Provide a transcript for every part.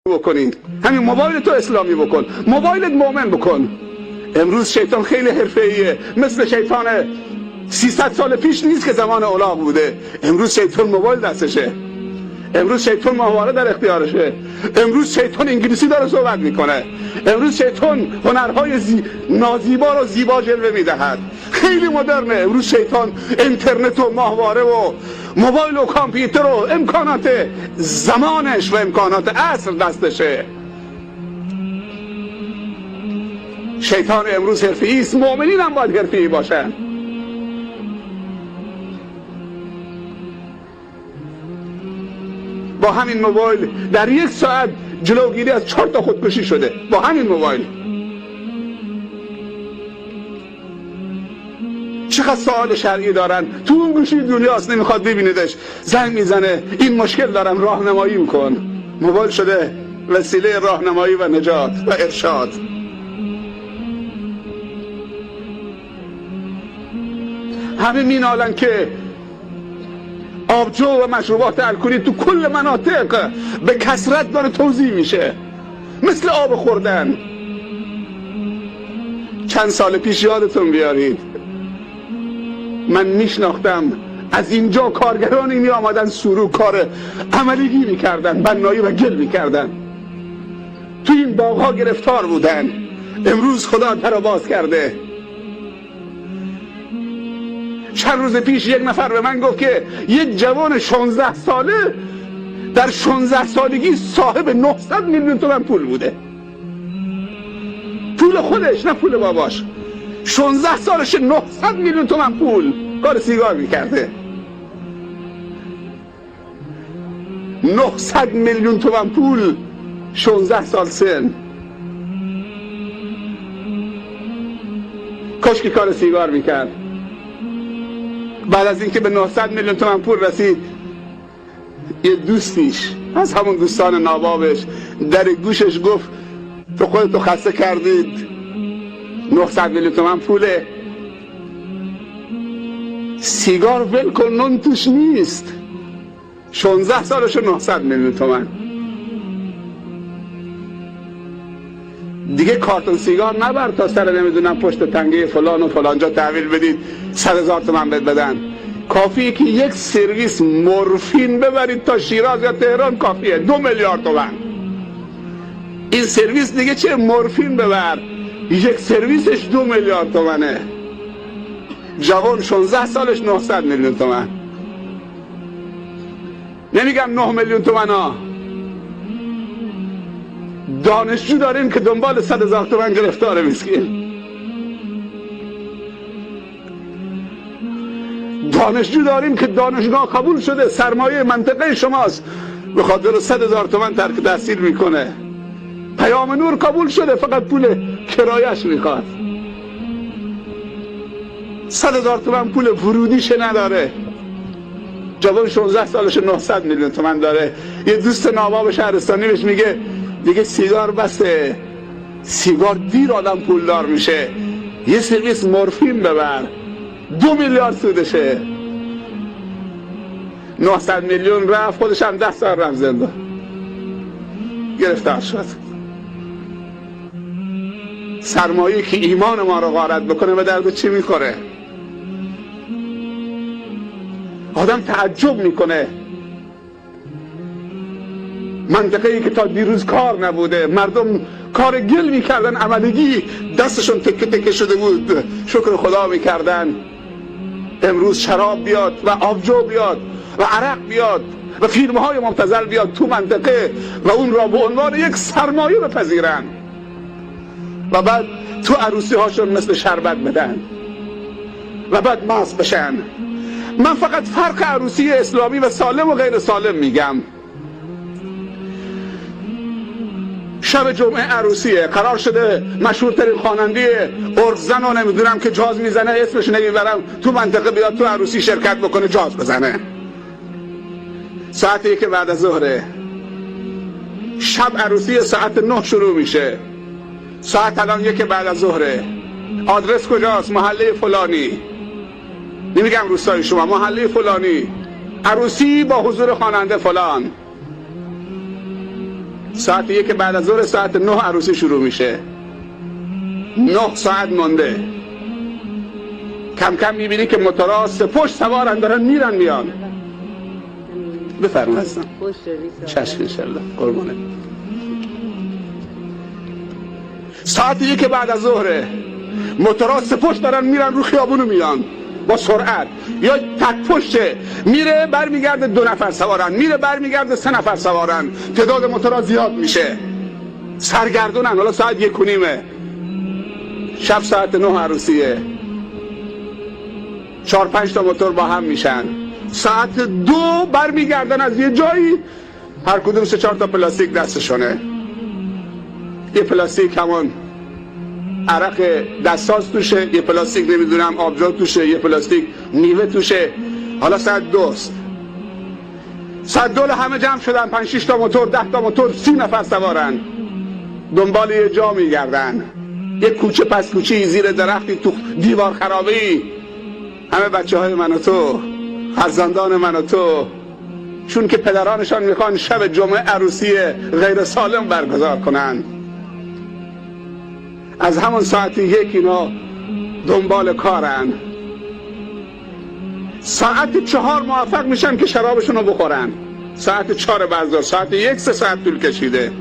بکنید. همین موبایل تو اسلامی بکن، موبایلت مؤمن بکن. امروز شیطان خیلی حرفه‌ایه، مثل شیطان 300 سال پیش نیست که زمان اولاغ بوده. امروز شیطان موبایل دستشه، امروز شیطان ماهواره در اختیارشه، امروز شیطان انگلیسی داره صحبت میکنه، امروز شیطان هنرهای نازیبا رو زیبا جلوه میدهد. خیلی مدرنه. امروز شیطان اینترنت و ماهواره و موبایل و کامپیوتر و امکانات زمانش و امکانات عصر دستشه. شیطان امروز حرفه‌ای است، مؤمنین هم باید حرفه‌ای باشن. با همین موبایل در 1 ساعت جلوگیری از 4 تا خودکشی شده با همین موبایل. چقدر سوال شرعی دارن، تو اون گوشی دنیاست نمیخواد ببیندش، زنگ میزنه این مشکل دارم راهنمایی میکن. موبایل شده وسیله راهنمایی و نجات و ارشاد. همه مینالن که آبجو و مشروبات الکلی تو کل مناطق به کثرت داره توزیع میشه، مثل آب خوردن. چند سال پیش یادتون بیارید من میشناختم از اینجا کارگرانی می آمدن سورو کار عملیگی میکردن، بنایی و گل میکردن، تو این باغها گرفتار بودن. امروز خدا در باز کرده. چند روز پیش یک نفر به من گفت که یک جوان 16 ساله در 16 سالگی صاحب 900 میلیون تومان پول بوده. پول خودش، نه پول باباش. 16 سالش 900 میلیون تومان پول، کار سیگار میکرده. 900 میلیون تومان پول، 16 سال سن. کاش که کار سیگار میکرد. بعد از اینکه به 900 میلیون تومان پول رسید، یه دوستیش از همون دوستان نابابش در گوشش گفت تو خودتو خسته کردید، 900 میلیون تومان پوله، سیگار ول کن نون توش نیست. 16 سالش 900 میلیون تومان. دیگه کارتون سیگار نبر تا سر نمیدونم پشت تنگه فلان و فلانجا تحویل بدید 100,000 تومان بهت بدن. کافیه که یک سرویس مورفین ببرید تا شیراز یا تهران، کافیه 2 میلیارد تومان. این سرویس دیگه چه؟ مورفین ببر، یک سرویسش 2 میلیارد تومانه. جوان 16 سالش 900 میلیون تومان. نمیگم 9 میلیون تومان ها. دانشجو داریم که دنبال 100,000 تومان گرفتاره مسکین. دانشجو داریم که دانشگاه قبول شده، سرمایه منطقه شماست، به خاطر 100,000 تومان ترک تحصیل میکنه. پیام نور قبول شده، فقط پول کرایش میخواد. 100,000 تومان پول ورودیش نداره. جوان 16 سالش 900 میلیون تومان داره. یه دوست ناباب شهرستانی بهش میگه دیگه سیگار بسه، سیگار دیر آدم پولدار میشه، یه سرویس مورفین ببر، 2 میلیارد سودشه. 900 میلیون رفت، خودش هم 10 سال رفت زندان، گرفتار شد. سرمایه که ایمان ما رو غارت بکنه به درد چی میخوره؟ آدم تعجب میکنه. منطقه ای که تا دیروز کار نبوده، مردم کار گل میکردن، عملگی دستشون تکه تکه شده بود، شکر خدا میکردن. امروز شراب بیاد و آبجو بیاد و عرق بیاد و فیلم های مبتذل بیاد تو منطقه و اون را به عنوان یک سرمایه بپذیرن و بعد تو عروسی هاشون مثل شربت بدن و بعد مست بشن. من فقط فرق عروسی اسلامی و سالم و غیر سالم میگم. شب جمعه عروسیه، قرار شده مشهورترین خواننده ارزن و نمیدونم که جاز میزنه، اسمش نمیبرم، تو منطقه بیاد تو عروسی شرکت بکنه، جاز بزنه. ساعت 1 بعد از ظهره. شب عروسی ساعت 9 شروع میشه. ساعت الان 1 بعد از ظهره. آدرس کجاست؟ محله فلانی. نمیگم روستای شما، محله فلانی. عروسی با حضور خواننده فلان. ساعت 1 بعد از ظهر، ساعت 9 عروسی شروع میشه. 9 ساعت مونده. کم کم میبینی که موتورها سه پشت سوارن، دارن میرن میان. بفرمایید هستم. چشم انشالله قربونه. ساعت 1 بعد از ظهره، موتورها سه پشت دارن میرن رو خیابونو میان با سرعت، یا تک پشته میره برمیگرده 2 نفر سوارن، میره برمیگرده 3 نفر سوارن. تعداد موتورها زیاد میشه، سرگردونن. حالا ساعت 1:30 شب، ساعت 9 عروسیه. 4-5 تا موتور با هم میشن. ساعت 2 برمیگردن از یه جایی، هر کدوم 3-4 تا پلاستیک دستشونه. یه پلاستیک همون عرق دستاز توشه، یه پلاستیک نمیدونم آبجو توشه، یه پلاستیک میوه توشه. حالا ساعت 2 است. ساعت 2 همه جمع شدن، 5-6 تا موتور، 10 تا موتور، 30 نفر سوارن، دنبال یه جا میگردن. یه کوچه پس کوچه زیر درختی تو دیوار خرابه‌ای، همه بچه های من و تو، فرزندان من و تو، چون که پدرانشان میخوان شب جمعه عروسی غیر سالم برگزار کنن. از همون ساعت 1 اینا دنبال کارن. ساعت 4 موفق میشن که شرابشون رو بخورن. ساعت 4 بعد، ساعت 1 3 ساعت طول کشیده.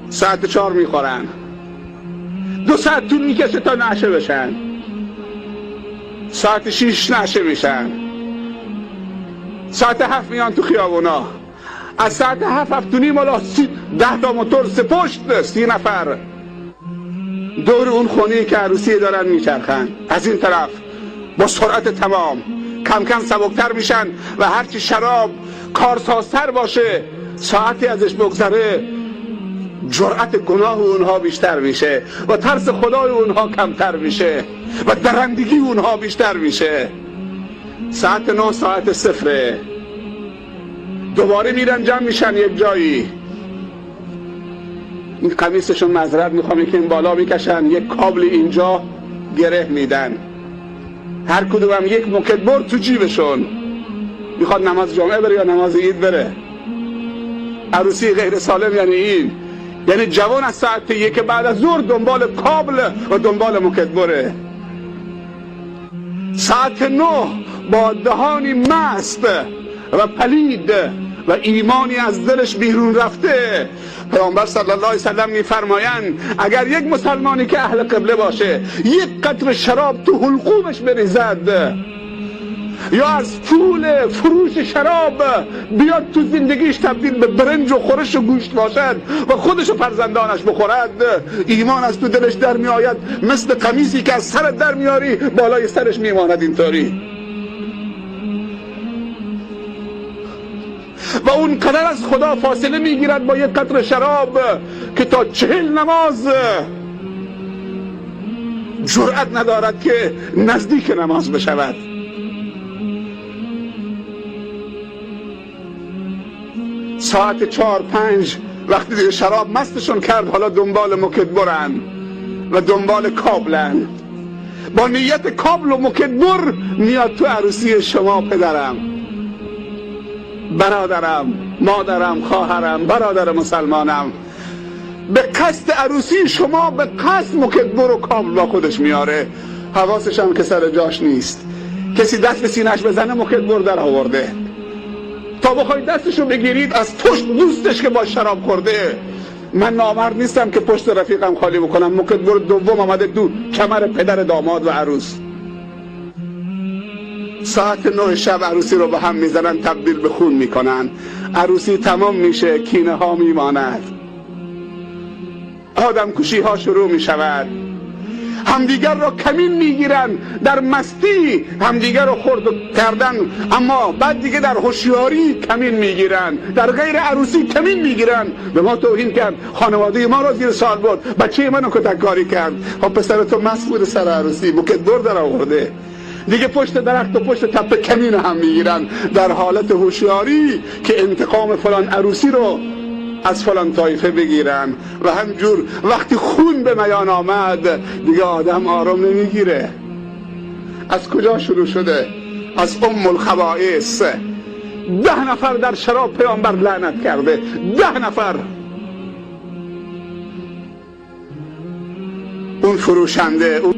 ساعت 4 میخورن، 2 ساعت طول میکشه تا نعشه بشن. ساعت 6 نعشه میشن. ساعت 7 میان تو خیابونا. از ساعت 7-7:30 مالا 10 تا موتور سه پشت، 30 نفر دور اون خونه‌ای که عروسی دارن میچرخن. از این طرف با سرعت تمام کم کم سبکتر میشن و هرچی شراب کارسازتر باشه، ساعتی ازش بگذره، جرأت گناه اونها بیشتر میشه و ترس خدای اونها کمتر میشه و درندگی اونها بیشتر میشه. ساعت 9 ساعت 0 دوباره میرن جمع میشن یک جایی. این قمیصشون معذرت میخوام که این بالا میکشن، یک کابل اینجا گره میدن، هر کدوم هم یک موکدبر تو جیبشون. میخواد نماز جمعه بره یا نماز عید بره. عروسی غیر سالم یعنی این، یعنی جوان از ساعت 1 بعد از ظهر دنبال کابل و دنبال موکدبره. ساعت 9 با دهانی مست و پلید و ایمانی از دلش بیرون رفته، پیامبر صلی الله علیه وسلم میفرمایند اگر یک مسلمانی که اهل قبله باشه یک قطره شراب تو حلقومش بریزد یا از پول فروش شراب بیاد تو زندگیش تبدیل به برنج و خورش و گوشت باشد و خودش و فرزندانش بخورد، ایمان از تو دلش در می آید، مثل قمیصی که از سرت در میاری بالای سرش میماند اینطوری. و اون قدر از خدا فاصله میگیرد با یک قطره شراب که تا 40 نماز جرأت ندارد که نزدیک نماز بشود. ساعت 4-5 وقتی دیگه شراب مستشون کرد، حالا دنبال موکدبرن و دنبال کابلن. با نیت کابل و موکدبر میاد تو عروسی شما پدرم، برادرم، مادرم، خواهرم، برادر مسلمانم، به قصد عروسی شما، به قصد موکدبر و کابل با خودش میاره. حواسش هم که سر جاش نیست. کسی دست به سینه‌اش بزنه موکدبر در آورده. تا بخواید دستشو بگیرید از پشت دوستش که با شراب خورده. من نامرد نیستم که پشت رفیقم خالی بکنم. موکدبر دوم آمده دو کمر پدر داماد و عروس. ساعت 9 شب عروسی رو به هم میزنن، تبدیل به خون میکنن. عروسی تمام میشه، کینه ها میماند، آدم کشی ها شروع میشود، همدیگر را کمین میگیرن، در مستی همدیگر رو خرد کردن، اما بعد دیگه در هوشیاری کمین میگیرن، در غیر عروسی کمین میگیرن. به ما توهین کرد، خانواده ما را زیر سوال برد، بچه منو کتککاری کرد. خب پسر تو مست بود سر عروسی، موکدبر در آورده، دیگه پشت درخت و پشت تپه کمین هم میگیرن در حالت هوشیاری که انتقام فلان عروسی رو از فلان طایفه بگیرن. و همجور وقتی خون به میان آمد دیگه آدم آرام نمیگیره. از کجا شروع شده؟ از ام الخبائث، 10 نفر در شراب پیامبر لعنت کرده، 10 نفر. اون فروشنده، اون